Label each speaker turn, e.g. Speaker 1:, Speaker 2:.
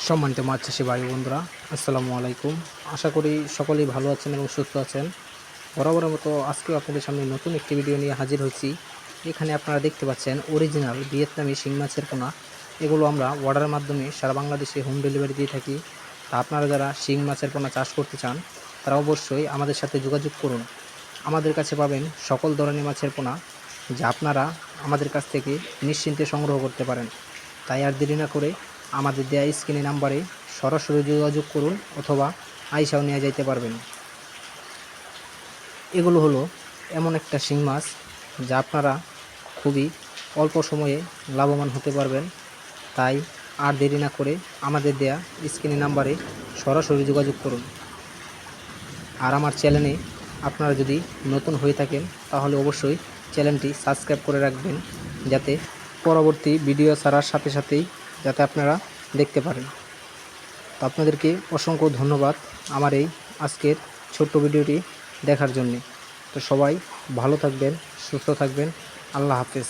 Speaker 1: সম্মানিত মাছ চাষি ভাই বন্ধুরা, আসসালামু আলাইকুম। আশা করি সকলেই ভালো আছেন এবং সুস্থ আছেন। বরাবরের মতো আজকেও আপনাদের সামনে নতুন একটি ভিডিও নিয়ে হাজির হয়েছি। এখানে আপনারা দেখতে পাচ্ছেন অরিজিনাল ভিয়েতনামি শিং মাছের পোনা। এগুলো আমরা অর্ডারের মাধ্যমে সারা বাংলাদেশে হোম ডেলিভারি দিয়ে থাকি। তা আপনারা যারা শিং মাছের পোনা চাষ করতে চান তারা অবশ্যই আমাদের সাথে যোগাযোগ করুন। আমাদের কাছে পাবেন সকল ধরনের মাছের পোনা, যা আপনারা আমাদের কাছ থেকে নিশ্চিন্তে সংগ্রহ করতে পারেন। তাই আর দেরি না করে আমাদের দেয়া স্ক্রিনে নাম্বারে সরাসরি যোগাযোগ করুন, অথবা আইসাও নিয়ে যাইতে পারবেন। এগুলো হলো এমন একটা শিং মাছ যা আপনারা খুবই অল্প সময়ে লাভবান হতে পারবেন। তাই আর দেরি না করে আমাদের দেয়া স্ক্রিনে নাম্বারে সরাসরি যোগাযোগ করুন। আর আমার চ্যানেলে আপনারা যদি নতুন হয়ে থাকেন তাহলে অবশ্যই চ্যানেলটি সাবস্ক্রাইব করে রাখবেন, যাতে পরবর্তী ভিডিও ছাড়ার সাথে সাথেই যাতে আপনারা দেখতে পারেন। তো আপনাদেরকে অসংখ্য ধন্যবাদ আমার এই আজকের ছোট্ট ভিডিওটি দেখার জন্যে। তো সবাই ভালো থাকবেন, সুস্থ থাকবেন। আল্লাহ হাফেজ।